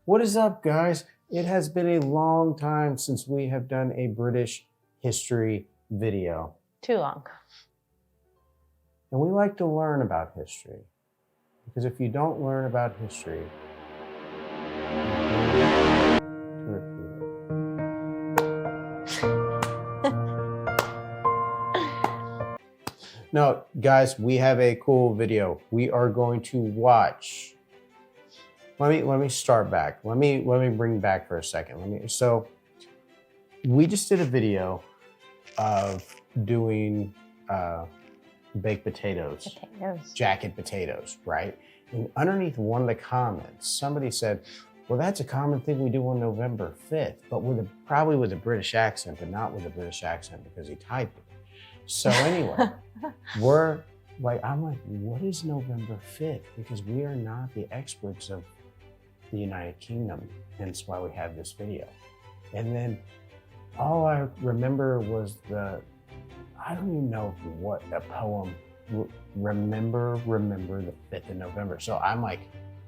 What is up, guys? It has been a long time since we have done a British history video. Too long. And we like to learn about history. Because if you don't learn about history, no, guys, we have a cool video. We are going to watch. Let me start back. Let me bring back for a second. So we just did a video of doing baked potatoes, jacket potatoes, right? And underneath one of the comments, somebody said, well, that's a common thing we do on November 5th, but probably with a British accent, but not with a British accent because he typed it. So anyway, I'm like, what is November 5th? Because we are not the experts of the United Kingdom, hence why we have this video. And then all I remember was I don't even know what the poem, remember the 5th of November. So I'm like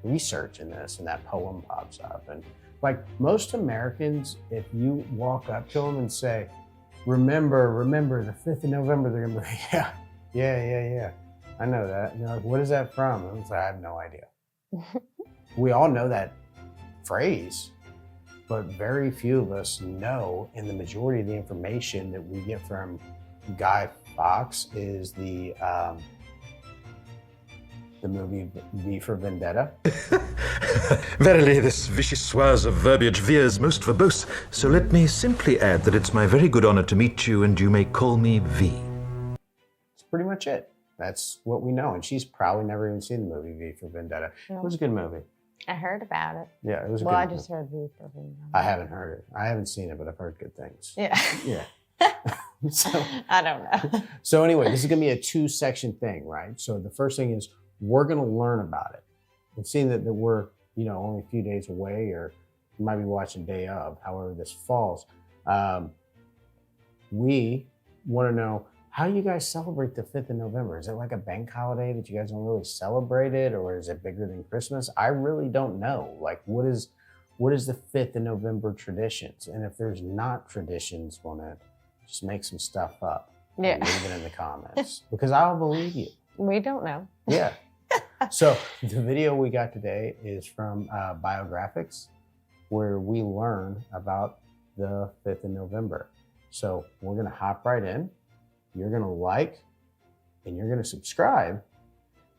researching this and that poem pops up. And like most Americans, if you walk up to them and say, remember the 5th of November, they're gonna be like, yeah. I know that. And they're like, what is that from? And I was like, I have no idea. We all know that phrase, but very few of us know, and the majority of the information that we get from Guy Fawkes is the movie V for Vendetta. Verily, this vichyssoise of verbiage veers most verbose, so let me simply add that it's my very good honor to meet you, and you may call me V. That's pretty much it. That's what we know, and she's probably never even seen the movie V for Vendetta. It was a good movie. I heard about it. Yeah, it was a good movie. movie. I just heard V for Vendetta. I haven't heard it. I haven't seen it, but I've heard good things. Yeah. Yeah. So, I don't know. So anyway, this is going to be a 2-section thing, right? So the first thing is we're going to learn about it. And seeing that we're, only a few days away, or you might be watching day of, however this falls, we want to know how you guys celebrate the 5th of November. Is it like a bank holiday that you guys don't really celebrate it, or is it bigger than Christmas? I really don't know. Like, what is the 5th of November traditions? And if there's not traditions on it, just make some stuff up. Yeah. And leave it in the comments because I'll believe you. We don't know. Yeah. So the video we got today is from BIOGRAPHICS, where we learn about the 5th of November. So we're going to hop right in. You're going to like and you're going to subscribe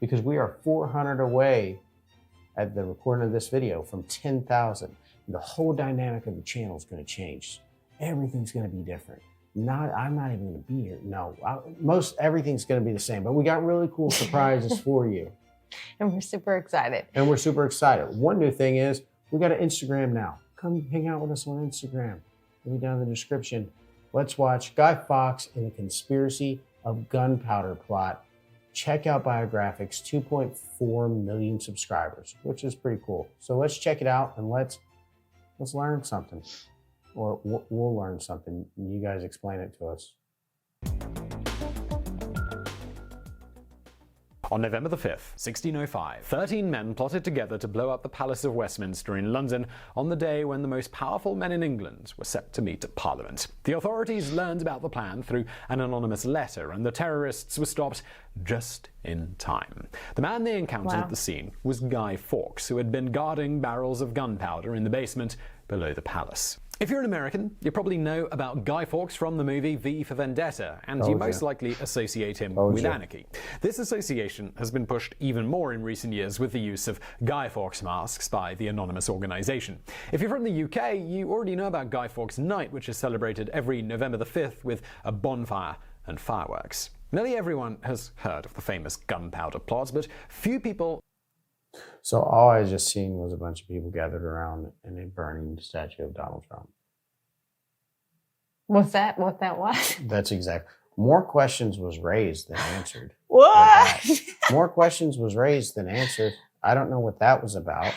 because we are 400 away at the recording of this video from 10,000. The whole dynamic of the channel is going to change. Everything's going to be different. I'm not even going to be here. No, everything's going to be the same, but we got really cool surprises for you. And we're super excited. One new thing is we got an Instagram now. Come hang out with us on Instagram. It'll be down in the description. Let's watch Guy Fawkes in a conspiracy of gunpowder plot. Check out BIOGRAPHICS, 2.4 million subscribers, which is pretty cool. So let's check it out and let's learn something. Or we'll learn something. You guys explain it to us. On November the 5th, 1605, 13 men plotted together to blow up the Palace of Westminster in London on the day when the most powerful men in England were set to meet at Parliament. The authorities learned about the plan through an anonymous letter, and the terrorists were stopped just in time. The man they encountered at the scene was Guy Fawkes, who had been guarding barrels of gunpowder in the basement below the palace. If you're an American, you probably know about Guy Fawkes from the movie V for Vendetta, and you most likely associate him with anarchy. This association has been pushed even more in recent years with the use of Guy Fawkes masks by the anonymous organization. If you're from the UK, you already know about Guy Fawkes Night, which is celebrated every November the 5th with a bonfire and fireworks. Nearly everyone has heard of the famous gunpowder plot, but few people... So all I just seen was a bunch of people gathered around in a burning statue of Donald Trump. What's that? What that was? That's exactly. More questions was raised than answered. What? More questions was raised than answered. I don't know what that was about.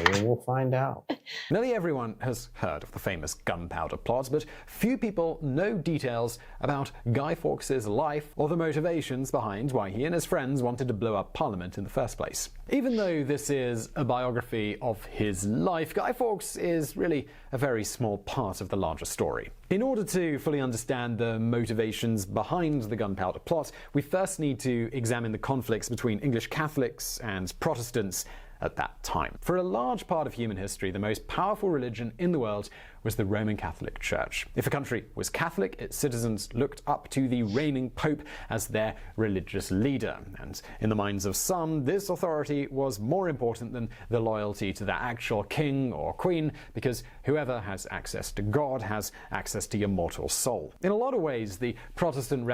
Maybe we'll find out. Nearly everyone has heard of the famous Gunpowder plot, but few people know details about Guy Fawkes' life or the motivations behind why he and his friends wanted to blow up Parliament in the first place. Even though this is a biography of his life, Guy Fawkes is really a very small part of the larger story. In order to fully understand the motivations behind the Gunpowder plot, we first need to examine the conflicts between English Catholics and Protestants at that time. For a large part of human history, the most powerful religion in the world was the Roman Catholic Church. If a country was Catholic, its citizens looked up to the reigning Pope as their religious leader. And in the minds of some, this authority was more important than the loyalty to the actual king or queen, because whoever has access to God has access to your mortal soul. In a lot of ways, the Protestant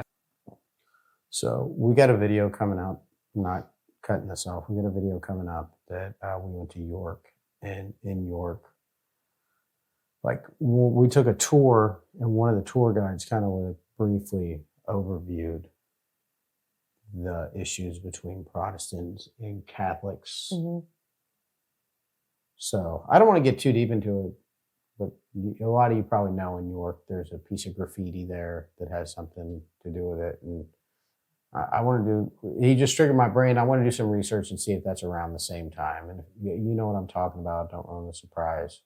So we got a video coming out, not cutting this off. We got a video coming up that we went to York, and in York, like we took a tour, and one of the tour guides kind of briefly overviewed the issues between Protestants and Catholics. So I don't want to get too deep into it, but a lot of you probably know in York there's a piece of graffiti there that has something to do with it, and I want to do, he just triggered my brain. I want to do some research and see if that's around the same time. And if you know what I'm talking about, don't ruin the surprise.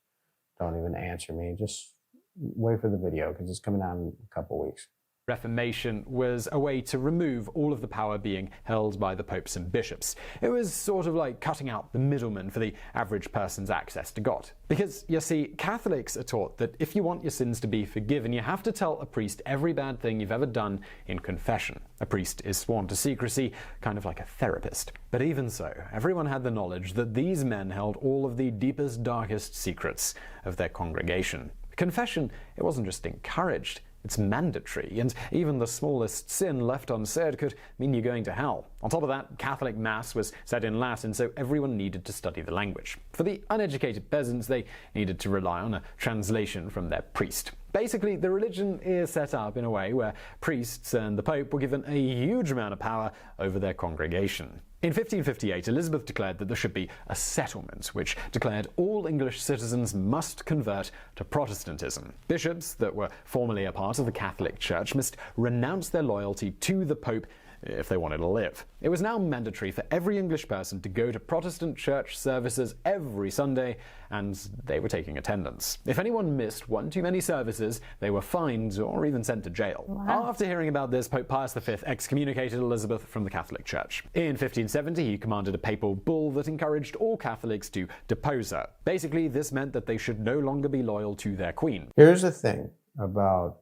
Don't even answer me. Just wait for the video because it's coming out in a couple weeks. Reformation was a way to remove all of the power being held by the popes and bishops. It was sort of like cutting out the middleman for the average person's access to God. Because, you see, Catholics are taught that if you want your sins to be forgiven, you have to tell a priest every bad thing you've ever done in confession. A priest is sworn to secrecy, kind of like a therapist. But even so, everyone had the knowledge that these men held all of the deepest, darkest secrets of their congregation. Confession, it wasn't just encouraged, it's mandatory, and even the smallest sin left unsaid could mean you're going to hell. On top of that, Catholic Mass was said in Latin, so everyone needed to study the language. For the uneducated peasants, they needed to rely on a translation from their priest. Basically, the religion is set up in a way where priests and the Pope were given a huge amount of power over their congregation. In 1558, Elizabeth declared that there should be a settlement, which declared all English citizens must convert to Protestantism. Bishops that were formerly a part of the Catholic Church must renounce their loyalty to the Pope if they wanted to live. It was now mandatory for every English person to go to Protestant church services every Sunday, and they were taking attendance. If anyone missed one too many services, they were fined or even sent to jail. Wow. After hearing about this, Pope Pius V excommunicated Elizabeth from the Catholic Church. In 1570, he commanded a papal bull that encouraged all Catholics to depose her. Basically, this meant that they should no longer be loyal to their queen. Here's the thing about,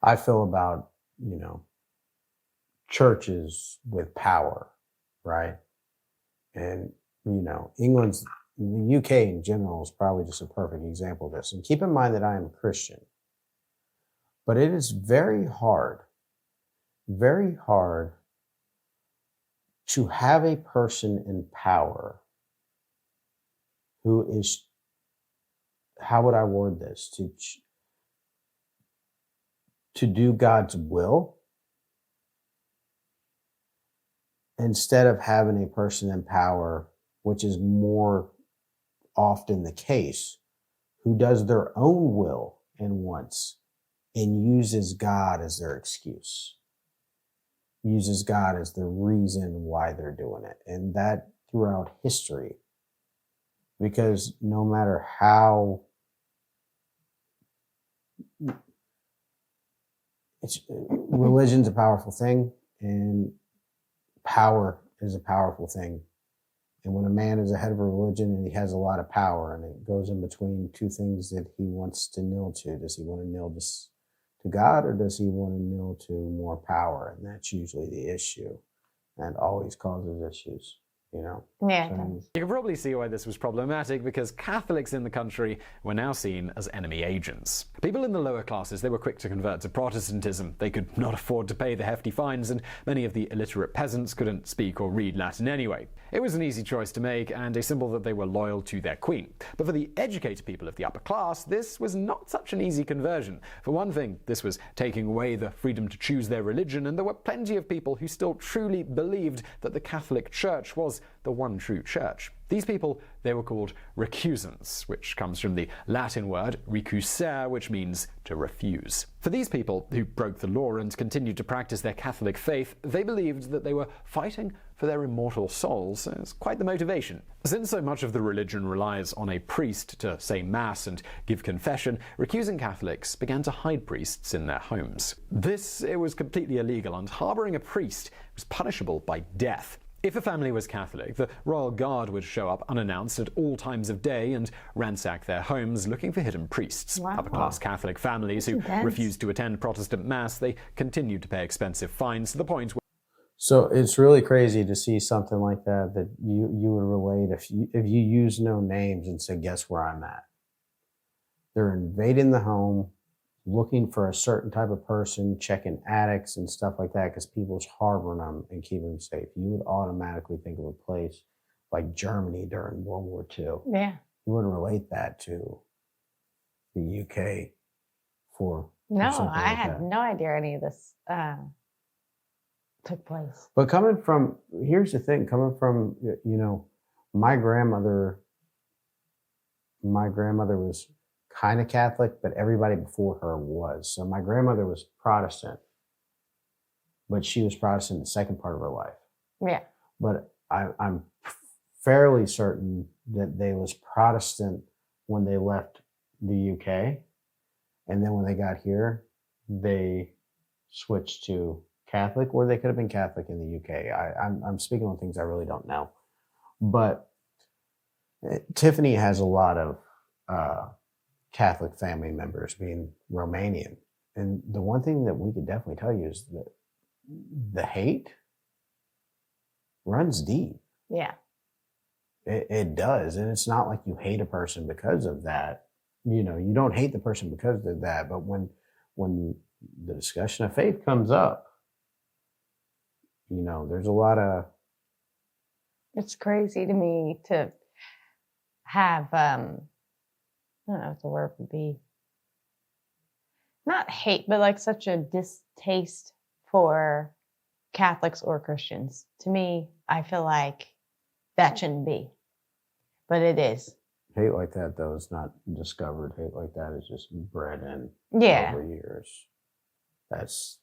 I feel about, churches with power, right? And, England's, the UK in general is probably just a perfect example of this. And keep in mind that I am a Christian. But it is very hard to have a person in power who is, how would I word this, to do God's will instead of having a person in power, which is more often the case, who does their own will and wants and uses God as their excuse, uses God as the reason why they're doing it. And that throughout history, because no matter how religion's a powerful thing, and power is a powerful thing. And when a man is a head of a religion and he has a lot of power and it goes in between two things that he wants to kneel to, does he want to kneel to God or does he want to kneel to more power? And that's usually the issue and always causes issues. Yeah. So, You can probably see why this was problematic, because Catholics in the country were now seen as enemy agents. People in the lower classes, they were quick to convert to Protestantism. They could not afford to pay the hefty fines, and many of the illiterate peasants couldn't speak or read Latin anyway. It was an easy choice to make, and a symbol that they were loyal to their queen. But for the educated people of the upper class, this was not such an easy conversion. For one thing, this was taking away the freedom to choose their religion, and there were plenty of people who still truly believed that the Catholic Church was the one true church. These people, they were called recusants, which comes from the Latin word recusare, which means to refuse. For these people, who broke the law and continued to practice their Catholic faith, they believed that they were fighting for their immortal souls. It's quite the motivation. Since so much of the religion relies on a priest to say Mass and give confession, recusant Catholics began to hide priests in their homes. It was completely illegal, and harboring a priest was punishable by death. If a family was Catholic, the Royal Guard would show up unannounced at all times of day and ransack their homes looking for hidden priests. Wow. Upper-class Catholic families who refused to attend Protestant Mass, they continued to pay expensive fines to the point where So it's really crazy to see something like that you would relate if you use no names and say, guess where I'm at. They're invading the home, looking for a certain type of person, checking attics and stuff like that because people's harboring them and keeping them safe. You would automatically think of a place like Germany during World War II. Yeah. You wouldn't relate that to the UK for No, something I like had that. no idea any of this took place. But here's the thing, coming from, my grandmother was kind of Catholic, but everybody before her was. So my grandmother was Protestant, but she was Protestant the second part of her life. Yeah. But I'm fairly certain that they was Protestant when they left the UK. And then when they got here, they switched to Catholic, or they could have been Catholic in the UK. I'm speaking on things I really don't know. But Tiffany has a lot of Catholic family members, being Romanian. And the one thing that we could definitely tell you is that the hate runs deep. Yeah. It does. And it's not like you hate a person because of that. You don't hate the person because of that. But when the discussion of faith comes up, there's a lot of... It's crazy to me to have, I don't know what the word would be. Not hate, but like such a distaste for Catholics or Christians. To me, I feel like that shouldn't be, but it is. Hate like that, though, is not discovered. Hate like that is just bred in over years. That's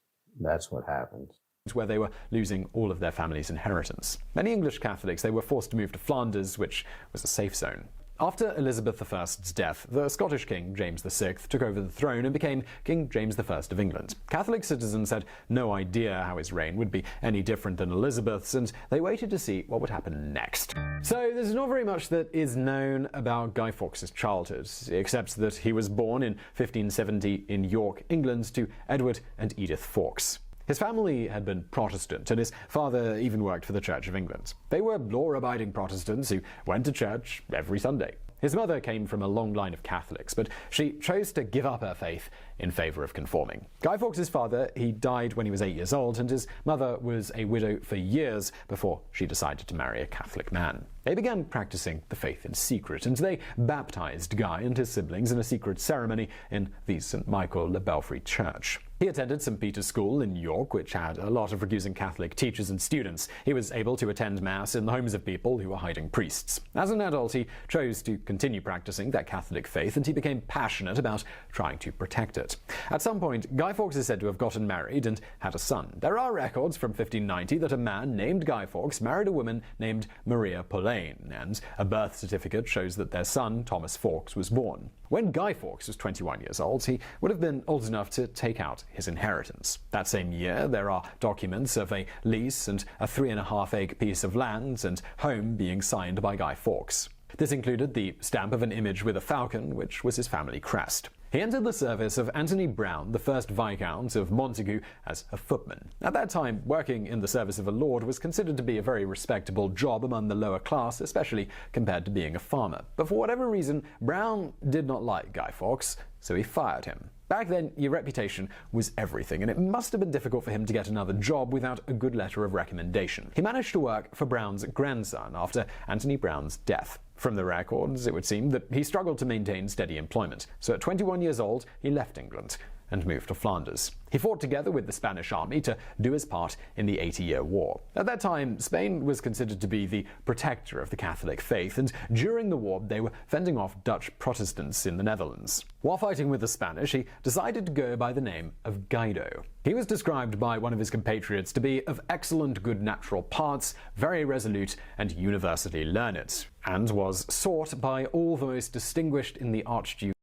what happens. Where they were losing all of their family's inheritance. Many English Catholics, they were forced to move to Flanders, which was a safe zone. After Elizabeth I's death, the Scottish King, James VI, took over the throne and became King James I of England. Catholic citizens had no idea how his reign would be any different than Elizabeth's, and they waited to see what would happen next. So there's not very much that is known about Guy Fawkes' childhood, except that he was born in 1570 in York, England, to Edward and Edith Fawkes. His family had been Protestant, and his father even worked for the Church of England. They were law-abiding Protestants who went to church every Sunday. His mother came from a long line of Catholics, but she chose to give up her faith in favor of conforming. Guy Fawkes' father, he died when he was 8 years old, and his mother was a widow for years before she decided to marry a Catholic man. They began practicing the faith in secret, and they baptized Guy and his siblings in a secret ceremony in the St. Michael le Belfry Church. He attended St. Peter's School in York, which had a lot of recusant Catholic teachers and students. He was able to attend Mass in the homes of people who were hiding priests. As an adult, he chose to continue practicing that Catholic faith, and he became passionate about trying to protect it. At some point, Guy Fawkes is said to have gotten married and had a son. There are records from 1590 that a man named Guy Fawkes married a woman named Maria Pauline, and a birth certificate shows that their son, Thomas Fawkes, was born. When Guy Fawkes was 21 years old, he would have been old enough to take out his inheritance. That same year, there are documents of a lease and a 3.5-acre piece of land and home being signed by Guy Fawkes. This included the stamp of an image with a falcon, which was his family crest. He entered the service of Anthony Browne, the first Viscount of Montagu, as a footman. At that time, working in the service of a lord was considered to be a very respectable job among the lower class, especially compared to being a farmer. But for whatever reason, Browne did not like Guy Fawkes, so he fired him. Back then, your reputation was everything, and it must have been difficult for him to get another job without a good letter of recommendation. He managed to work for Browne's grandson after Anthony Browne's death. From the records, it would seem that he struggled to maintain steady employment, so at 21 years old, he left England. and moved to Flanders. He fought together with the Spanish army to do his part in the 80-Year War. At that time, Spain was considered to be the protector of the Catholic faith, and during the war they were fending off Dutch Protestants in the Netherlands. While fighting with the Spanish, he decided to go by the name of Guido. He was described by one of his compatriots to be of excellent good natural parts, very resolute, and universally learned, and was sought by all the most distinguished in the Archduke.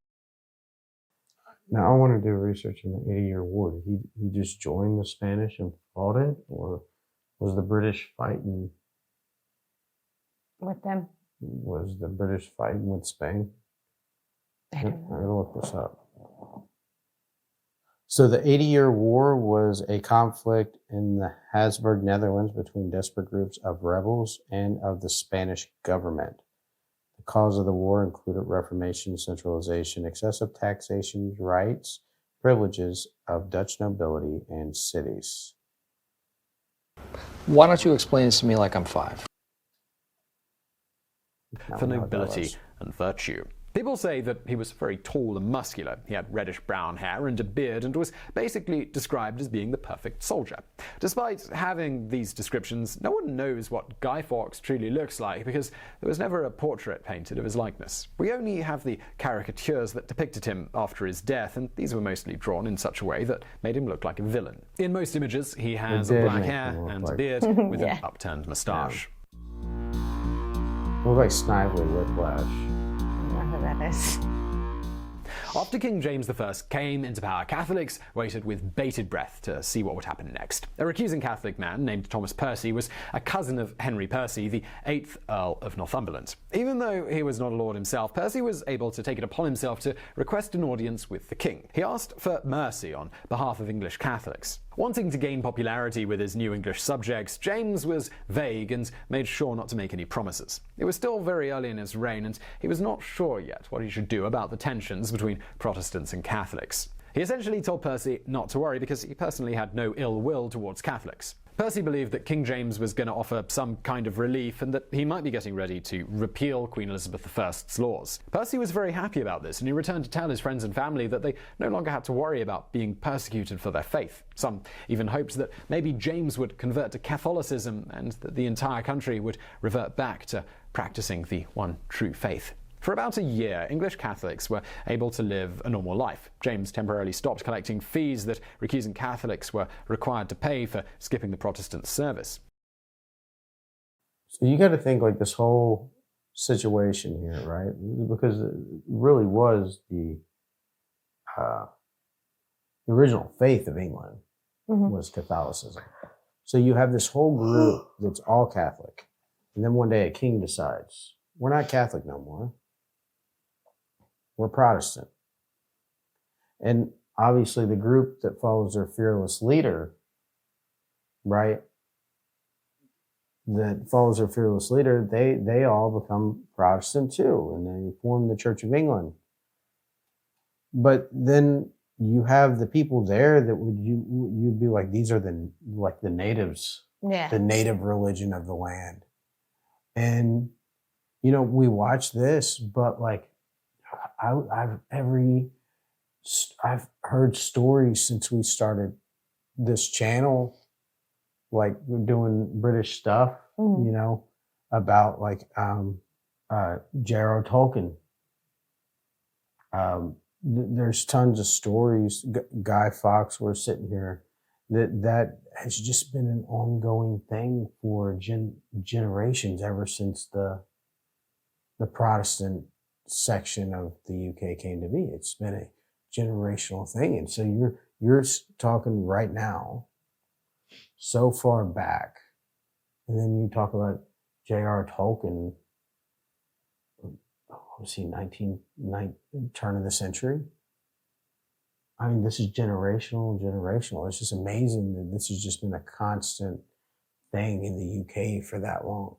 Now, I want to do research in the 80-Year War. Did he just join the Spanish and fought it? Or was the British fighting With them? with Spain? I don't know. I'm going to look this up. So the 80-Year War was a conflict in the Habsburg Netherlands between desperate groups of rebels and of the Spanish government. The cause of the war included reformation, centralization, excessive taxation, rights, privileges of Dutch nobility and cities. Why don't you explain this to me like I'm 5? For nobility and virtue. People say that he was very tall and muscular. He had reddish-brown hair and a beard and was basically described as being the perfect soldier. Despite having these descriptions, no one knows what Guy Fawkes truly looks like because there was never a portrait painted of his likeness. We only have the caricatures that depicted him after his death, and these were mostly drawn in such a way that made him look like a villain. In most images, he has black hair and a beard with an upturned moustache. Look like Snively Whiplash. Whoever that is. After King James I came into power, Catholics waited with bated breath to see what would happen next. A recusing Catholic man named Thomas Percy was a cousin of Henry Percy, the 8th Earl of Northumberland. Even though he was not a lord himself, Percy was able to take it upon himself to request an audience with the king. He asked for mercy on behalf of English Catholics. Wanting to gain popularity with his new English subjects, James was vague and made sure not to make any promises. It was still very early in his reign, and he was not sure yet what he should do about the tensions between Protestants and Catholics. He essentially told Percy not to worry because he personally had no ill will towards Catholics. Percy believed that King James was going to offer some kind of relief and that he might be getting ready to repeal Queen Elizabeth I's laws. Percy was very happy about this, and he returned to tell his friends and family that they no longer had to worry about being persecuted for their faith. Some even hoped that maybe James would convert to Catholicism and that the entire country would revert back to practicing the one true faith. For about a year, English Catholics were able to live a normal life. James temporarily stopped collecting fees that recusant Catholics were required to pay for skipping the Protestant service. So you got to think like this whole situation here, right? Because it really was the original faith of England was Catholicism. So you have this whole group that's all Catholic. And then one day a king decides, we're not Catholic no more. We're Protestant. And obviously the group that follows their fearless leader, right? That follows their fearless leader, they all become Protestant too, and they form the Church of England. But then you have the people there that you'd be like, these are the natives, the native religion of the land. And you know, we watch this, but like, I've heard stories since we started this channel, like we're doing British stuff, you know, about like J.R.R. Tolkien. There's tons of stories. Guy Fawkes, we're sitting here, that has just been an ongoing thing for generations ever since the Protestant section of the UK came to be. It's been a generational thing. And so you're talking right now so far back, and then you talk about J.R.R. Tolkien, was he 19 turn of the century? I mean, this is generational. It's just amazing that this has just been a constant thing in the UK for that long.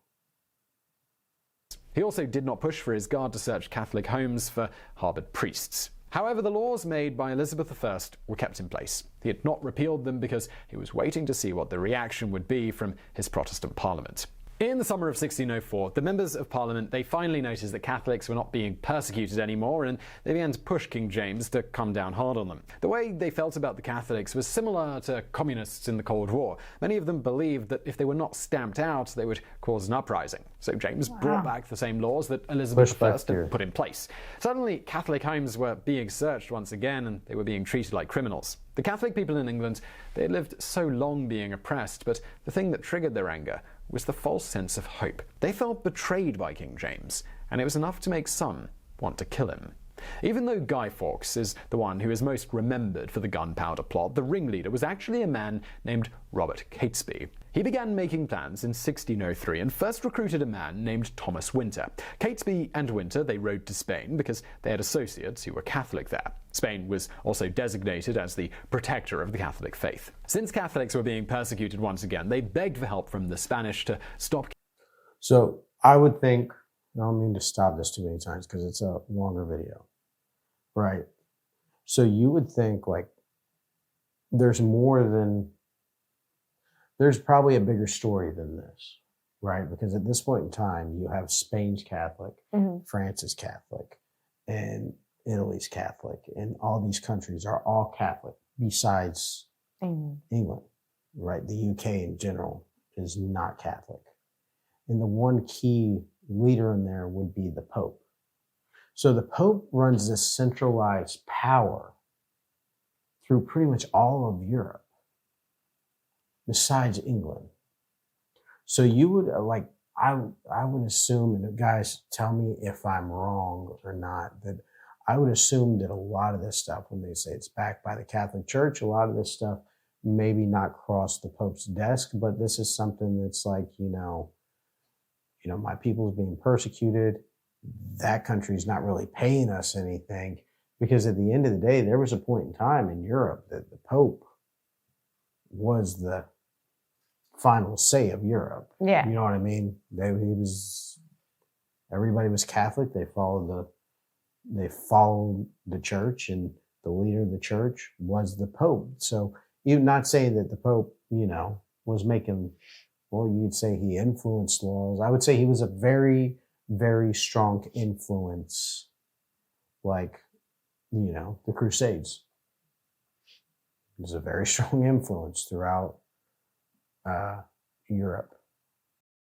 He also did not push for his guard to search Catholic homes for harboured priests. However, the laws made by Elizabeth I were kept in place. He had not repealed them because he was waiting to see what the reaction would be from his Protestant parliament. In the summer of 1604, the members of Parliament, they finally noticed that Catholics were not being persecuted anymore, and they began to push King James to come down hard on them. The way they felt about the Catholics was similar to communists in the Cold War. Many of them believed that if they were not stamped out, they would cause an uprising. So James brought back the same laws that Elizabeth I had put in place. Suddenly, Catholic homes were being searched once again, and they were being treated like criminals. The Catholic people in England, they had lived so long being oppressed, but the thing that triggered their anger was the false sense of hope. They felt betrayed by King James, and it was enough to make some want to kill him. Even though Guy Fawkes is the one who is most remembered for the Gunpowder plot, the ringleader was actually a man named Robert Catesby. He began making plans in 1603 and first recruited a man named Thomas Winter. Catesby and Winter, they rode to Spain because they had associates who were Catholic there. Spain was also designated as the protector of the Catholic faith. Since Catholics were being persecuted once again, they begged for help from the Spanish to stop. So I would think, I don't mean to stop this too many times because it's a longer video, right? So you would think like there's probably a bigger story than this, right? Because at this point in time, you have Spain's Catholic, France is Catholic, and Italy's Catholic, and all these countries are all Catholic besides England, right? The UK in general is not Catholic. And the one key leader in there would be the Pope. So the Pope runs this centralized power through pretty much all of Europe, besides England. So you would I would assume, and guys tell me if I'm wrong or not, that I would assume that a lot of this stuff, when they say it's backed by the Catholic Church, a lot of this stuff maybe not crossed the Pope's desk, but this is something that's like, my people's being persecuted. That country's not really paying us anything, because at the end of the day, there was a point in time in Europe that the Pope was the final say of Europe. Yeah. You know what I mean? Everybody was Catholic. They followed the church, and the leader of the church was the Pope. So you're not saying that the Pope, was making, well, you'd say he influenced laws. I would say he was a very, very strong influence, like, the Crusades. It was a very strong influence throughout Europe.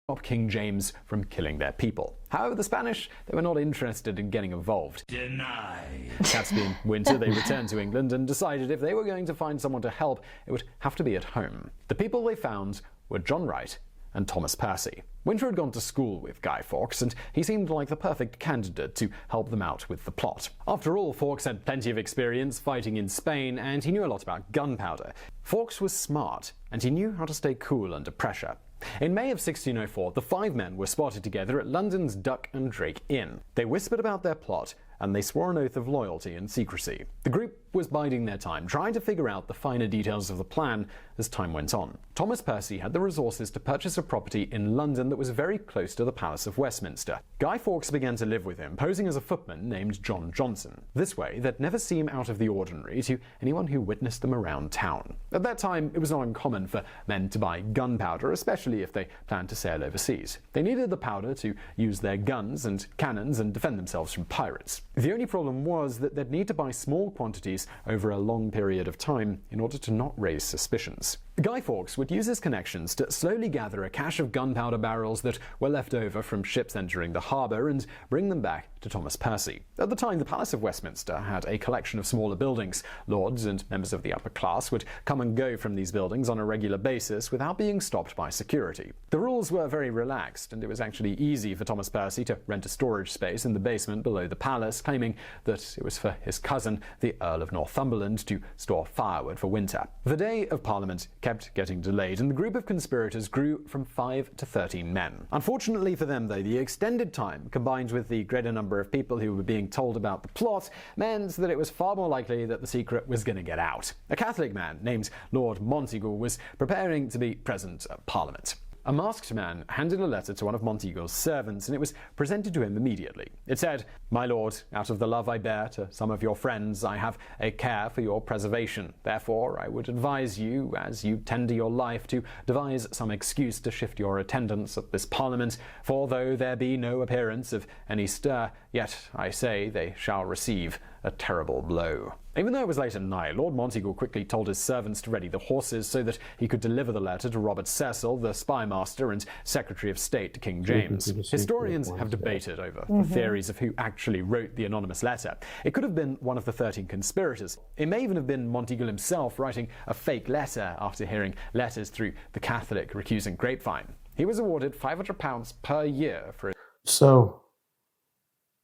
Stop King James from killing their people. However, the Spanish, they were not interested in getting involved. Denied. Catesby and Winter, they returned to England and decided if they were going to find someone to help, it would have to be at home. The people they found were John Wright and Thomas Percy. Winter had gone to school with Guy Fawkes, and he seemed like the perfect candidate to help them out with the plot. After all, Fawkes had plenty of experience fighting in Spain, and he knew a lot about gunpowder. Fawkes was smart, and he knew how to stay cool under pressure. In May of 1604, the five men were spotted together at London's Duck and Drake Inn. They whispered about their plot, and they swore an oath of loyalty and secrecy. The group was biding their time, trying to figure out the finer details of the plan as time went on. Thomas Percy had the resources to purchase a property in London that was very close to the Palace of Westminster. Guy Fawkes began to live with him, posing as a footman named John Johnson. This way, they'd never seem out of the ordinary to anyone who witnessed them around town. At that time, it was not uncommon for men to buy gunpowder, especially if they planned to sail overseas. They needed the powder to use their guns and cannons and defend themselves from pirates. The only problem was that they'd need to buy small quantities over a long period of time in order to not raise suspicions. Guy Fawkes would use his connections to slowly gather a cache of gunpowder barrels that were left over from ships entering the harbour and bring them back to Thomas Percy. At the time, the Palace of Westminster had a collection of smaller buildings. Lords and members of the upper class would come and go from these buildings on a regular basis without being stopped by security. The rules were very relaxed, and it was actually easy for Thomas Percy to rent a storage space in the basement below the palace, claiming that it was for his cousin, the Earl of Northumberland, to store firewood for winter. The day of Parliament kept getting delayed, and the group of conspirators grew from 5 to 13 men. Unfortunately for them, though, the extended time, combined with the greater number of people who were being told about the plot, meant that it was far more likely that the secret was going to get out. A Catholic man named Lord Montague was preparing to be present at Parliament. a masked man handed a letter to one of Monteagle's servants, and it was presented to him immediately. It said, "My lord, out of the love I bear to some of your friends, I have a care for your preservation. Therefore, I would advise you, as you tender your life, to devise some excuse to shift your attendance at this Parliament, for though there be no appearance of any stir, yet, I say, they shall receive a terrible blow." Even though it was late at night, Lord Monteagle quickly told his servants to ready the horses so that he could deliver the letter to Robert Cecil, the spymaster and Secretary of State to King James. Historians have debated over the theories of who actually wrote the anonymous letter. It could have been one of the 13 conspirators. It may even have been Monteagle himself writing a fake letter after hearing letters through the Catholic recusant grapevine. He was awarded £500 per year for it. So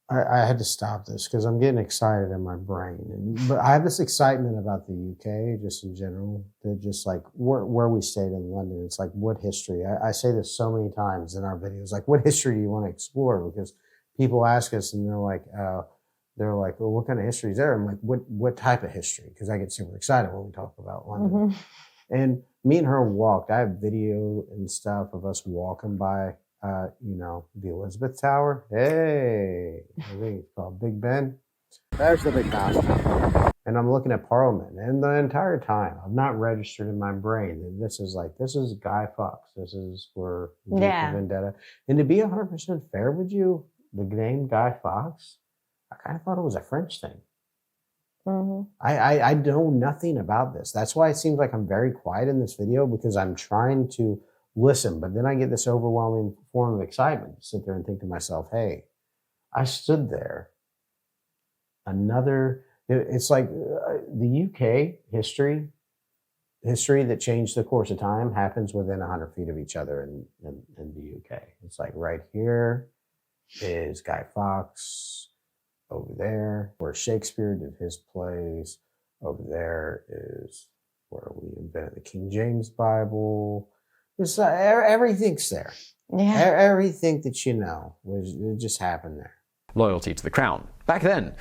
I had to stop this because I'm getting excited in my brain. But I have this excitement about the UK just in general, that just like where we stayed in London. It's like, what history? I say this so many times in our videos, like, what history do you want to explore? Because people ask us and they're like, well, what kind of history is there? I'm like, what type of history? Because I get super excited when we talk about London. And me and her walked. I have video and stuff of us walking by the Elizabeth Tower. Hey, I think it's called Big Ben. There's the big house. And I'm looking at Parliament, and the entire time I've not registered in my brain that this is Guy Fawkes. This is where Vendetta. And to be 100% fair with you, the name Guy Fawkes, I kind of thought it was a French thing. I know nothing about this. That's why it seems like I'm very quiet in this video, because I'm trying to listen, but then I get this overwhelming form of excitement to sit there and think to myself, hey, I stood there. It's like the UK history that changed the course of time happens within 100 feet of each other in the UK. It's like right here is Guy Fawkes, over there where Shakespeare did his plays, over there is where we invented the King James Bible. It's, everything's there. Yeah. Everything that it just happened there. Loyalty to the crown. Back then,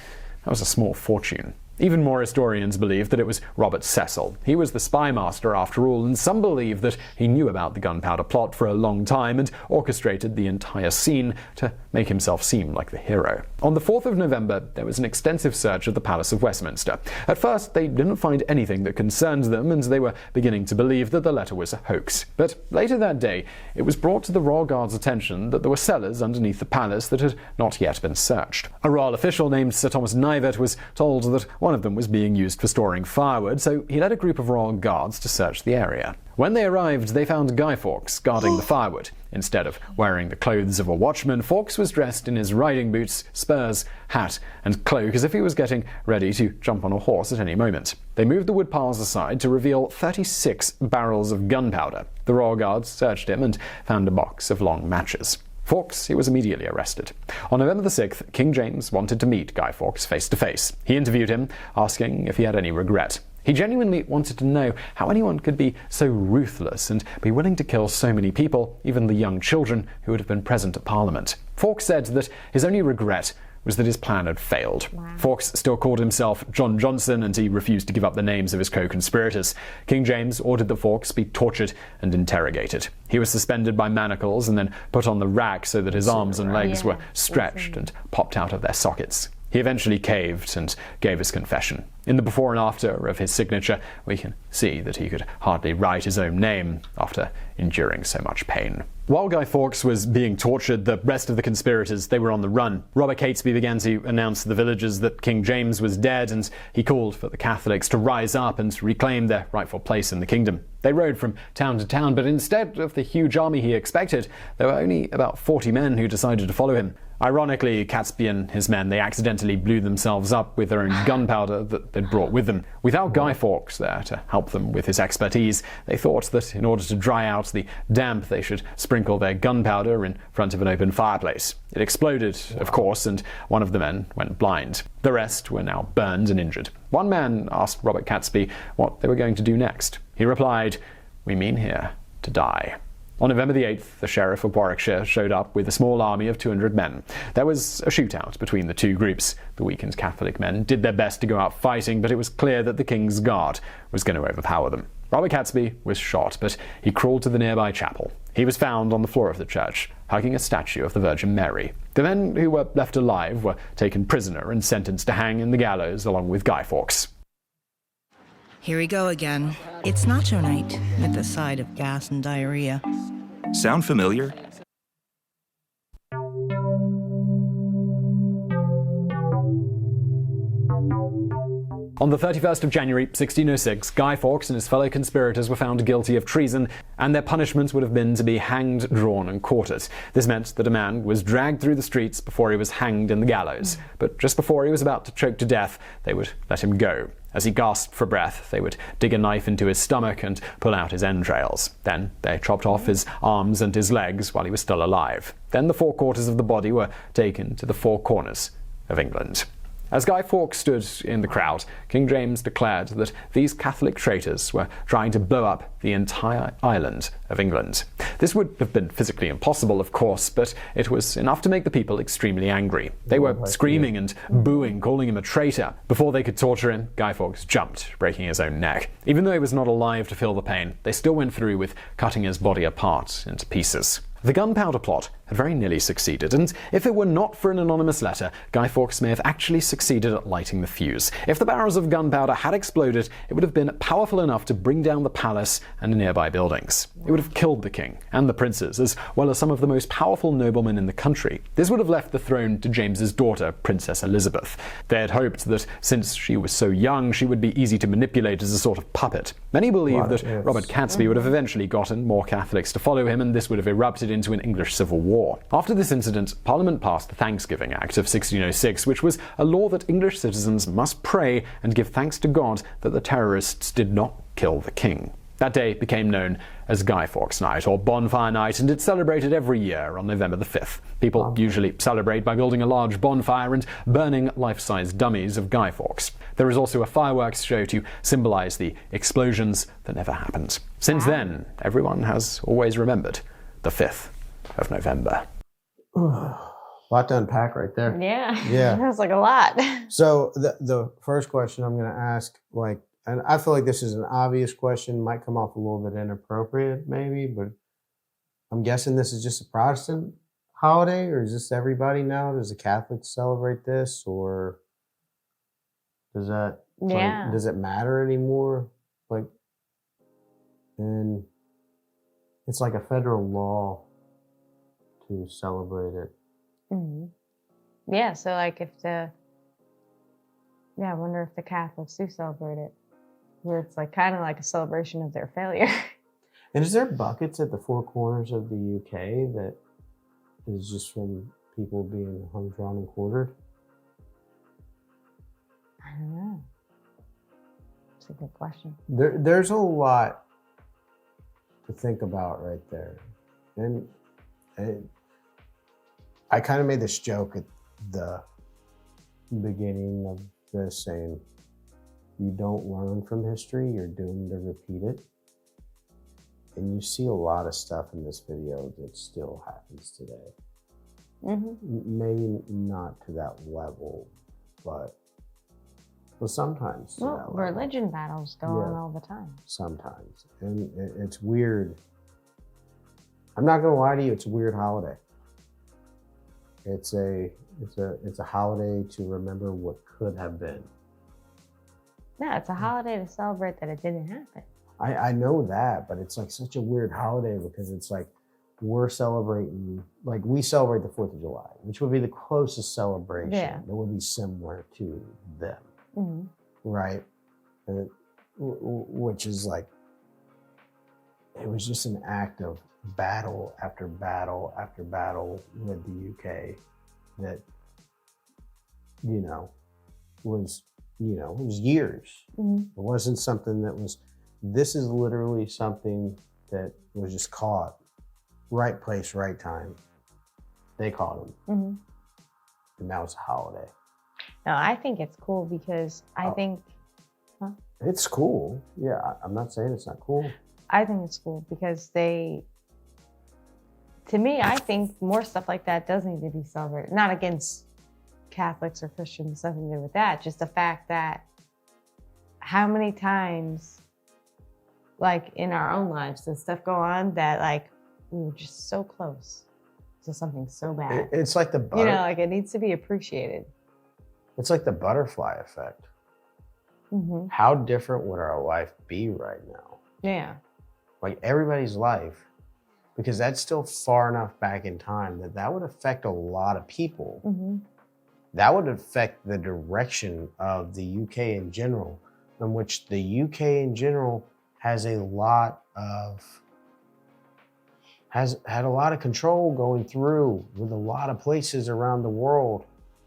that was a small fortune. Even more historians believe that it was Robert Cecil. He was the spymaster after all, and some believe that he knew about the Gunpowder plot for a long time and orchestrated the entire scene to make himself seem like the hero. On the 4th of November, there was an extensive search of the Palace of Westminster. At first, they didn't find anything that concerned them, and they were beginning to believe that the letter was a hoax. But later that day, it was brought to the Royal Guard's attention that there were cellars underneath the palace that had not yet been searched. A royal official named Sir Thomas Knivett was told that one of them was being used for storing firewood, so he led a group of royal guards to search the area. When they arrived, they found Guy Fawkes guarding the firewood. Instead of wearing the clothes of a watchman, Fawkes was dressed in his riding boots, spurs, hat, and cloak, as if he was getting ready to jump on a horse at any moment. They moved the wood piles aside to reveal 36 barrels of gunpowder. The royal guards searched him and found a box of long matches. Fawkes, he was immediately arrested. On November the 6th, King James wanted to meet Guy Fawkes face to face. He interviewed him, asking if he had any regret. He genuinely wanted to know how anyone could be so ruthless and be willing to kill so many people, even the young children who would have been present at Parliament. Fawkes said that his only regret was that his plan had failed. Wow. Fawkes still called himself John Johnson, and he refused to give up the names of his co-conspirators. King James ordered that Fawkes be tortured and interrogated. He was suspended by manacles and then put on the rack so that his arms and legs were stretched and popped out of their sockets. He eventually caved and gave his confession. In the before and after of his signature, we can see that he could hardly write his own name after enduring so much pain. While Guy Fawkes was being tortured, the rest of the conspirators, they were on the run. Robert Catesby began to announce to the villagers that King James was dead, and he called for the Catholics to rise up and reclaim their rightful place in the kingdom. They rode from town to town, but instead of the huge army he expected, there were only about 40 men who decided to follow him. Ironically, Catesby and his men, they accidentally blew themselves up with their own gunpowder that they'd brought with them. Without Guy Fawkes there to help them with his expertise, they thought that in order to dry out the damp, they should sprinkle their gunpowder in front of an open fireplace. It exploded, of course, and one of the men went blind. The rest were now burned and injured. One man asked Robert Catesby what they were going to do next. He replied, "We mean here to die." On November the 8th, the Sheriff of Warwickshire showed up with a small army of 200 men. There was a shootout between the two groups. The weakened Catholic men did their best to go out fighting, but it was clear that the King's Guard was going to overpower them. Robert Catesby was shot, but he crawled to the nearby chapel. He was found on the floor of the church, hugging a statue of the Virgin Mary. The men who were left alive were taken prisoner and sentenced to hang in the gallows along with Guy Fawkes. Here we go again. It's nacho night, with a side of gas and diarrhea. Sound familiar? On the 31st of January 1606, Guy Fawkes and his fellow conspirators were found guilty of treason, and their punishments would have been to be hanged, drawn, and quartered. This meant that a man was dragged through the streets before he was hanged in the gallows. But just before he was about to choke to death, they would let him go. As he gasped for breath, they would dig a knife into his stomach and pull out his entrails. Then they chopped off his arms and his legs while he was still alive. Then the 4 quarters of the body were taken to the 4 corners of England. As Guy Fawkes stood in the crowd, King James declared that these Catholic traitors were trying to blow up the entire island of England. This would have been physically impossible, of course, but it was enough to make the people extremely angry. They were screaming and booing, calling him a traitor. Before they could torture him, Guy Fawkes jumped, breaking his own neck. Even though he was not alive to feel the pain, they still went through with cutting his body apart into pieces. The Gunpowder plot had very nearly succeeded, and if it were not for an anonymous letter, Guy Fawkes may have actually succeeded at lighting the fuse. If the barrels of gunpowder had exploded, it would have been powerful enough to bring down the palace and nearby buildings. It would have killed the king and the princes, as well as some of the most powerful noblemen in the country. This would have left the throne to James's daughter, Princess Elizabeth. They had hoped that since she was so young, she would be easy to manipulate as a sort of puppet. Many believe that Robert Catesby would have eventually gotten more Catholics to follow him, and this would have erupted into an English civil war. After this incident, Parliament passed the Thanksgiving Act of 1606, which was a law that English citizens must pray and give thanks to God that the terrorists did not kill the king. That day became known as Guy Fawkes Night, or Bonfire Night, and it's celebrated every year on November the 5th. People usually celebrate by building a large bonfire and burning life-size dummies of Guy Fawkes. There is also a fireworks show to symbolize the explosions that never happened. Since then, everyone has always remembered the 5th of November. A lot to unpack right there. Yeah. Yeah. That's like a lot. So the first question I'm going to ask, and I feel like this is an obvious question, might come off a little bit inappropriate maybe, but I'm guessing this is just a Protestant holiday, or is this everybody now? Does the Catholics celebrate this, or does that does it matter anymore? And it's like a federal law to celebrate it. Mm-hmm. Yeah, so like I wonder if the Catholics do celebrate it, where it's like kind of like a celebration of their failure. And is there buckets at the 4 corners of the UK that is just from people being hung, drawn, and quartered? I don't know. It's a good question. There's a lot to think about right there. And I kind of made this joke at the beginning of this, saying, you don't learn from history, you're doomed to repeat it. And you see a lot of stuff in this video that still happens today. Mm-hmm. Maybe not to that level, but sometimes to that level. Religion battles go on all the time. Sometimes. And it's weird. I'm not gonna lie to you, it's a weird holiday. It's a holiday to remember what could have been. Yeah, it's a holiday to celebrate that it didn't happen. I know that, but it's like such a weird holiday because it's like we're celebrating, like we celebrate the 4th of July, which would be the closest celebration that would be similar to them, right? Which is like, it was just an act of battle after battle after battle with the UK that, was years. Mm-hmm. It wasn't something that was, this is literally something that was just caught, right place, right time. They caught him. Mm-hmm. And that was a holiday. No, I think it's cool because I think... Huh? It's cool. Yeah, I'm not saying it's not cool. I think it's cool because to me, I think more stuff like that does need to be celebrated. Not against Catholics or Christians, nothing to do with that. Just the fact that how many times, like in our own lives, does stuff go on that like we were just so close to something so bad. It's like the You know, like it needs to be appreciated. It's like the butterfly effect. Mm-hmm. How different would our life be right now? Yeah. Like everybody's life, because that's still far enough back in time that that would affect a lot of people. Mm-hmm. That would affect the direction of the UK in general, in which the UK in general has a lot of has had a lot of control going through with a lot of places around the world.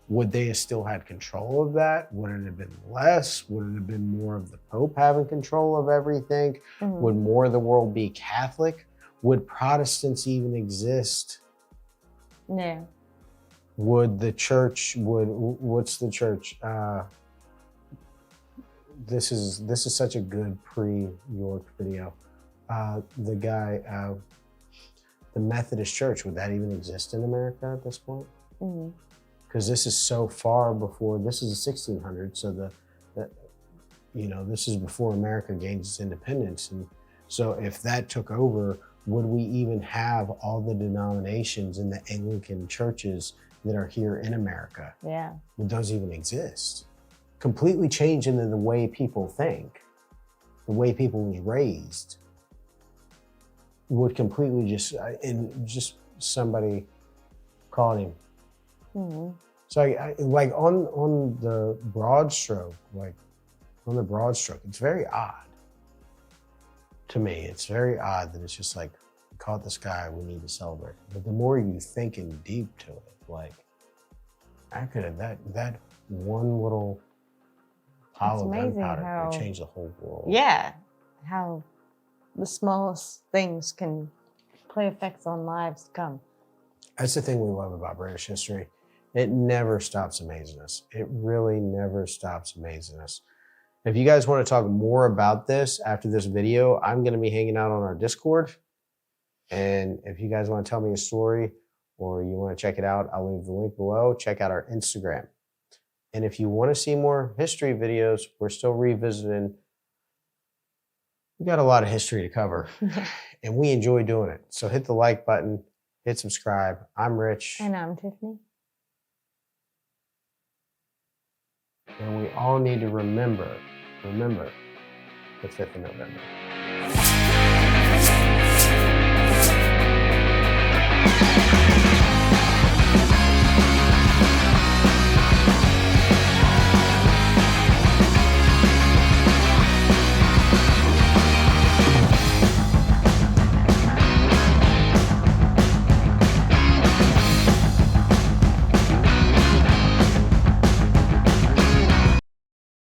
Would they have still had control of that? Would it have been less? Would it have been more of the Pope having control of everything? Mm-hmm. Would more of the world be Catholic? Would Protestants even exist? Yeah. Would the church, what's the church? This is such a good pre-York video. The guy, the Methodist Church, would that even exist in America at this point? Mm-hmm. Because this is so far before, this is the 1600s, so this is before America gains its independence. And so if that took over, would we even have all the denominations in the Anglican churches that are here in America? Yeah. Would those even exist? Completely changing the way people think, the way people was raised, would completely just somebody called him. Mm-hmm. So like on the broad stroke, it's very odd to me. It's very odd that it's just like, we caught this guy, we need to celebrate. But the more you think in deep to it, like, I could have that one little pile of gunpowder could change the whole world. Yeah. How the smallest things can play effects on lives to come. That's the thing we love about British history. It never stops amazing us. It really never stops amazing us. If you guys want to talk more about this after this video, I'm going to be hanging out on our Discord. And if you guys want to tell me a story or you want to check it out, I'll leave the link below. Check out our Instagram. And if you want to see more history videos, we're still revisiting. We got a lot of history to cover and we enjoy doing it. So hit the like button, hit subscribe. I'm Rich. And I'm Tiffany. And we all need to remember the 5th of November.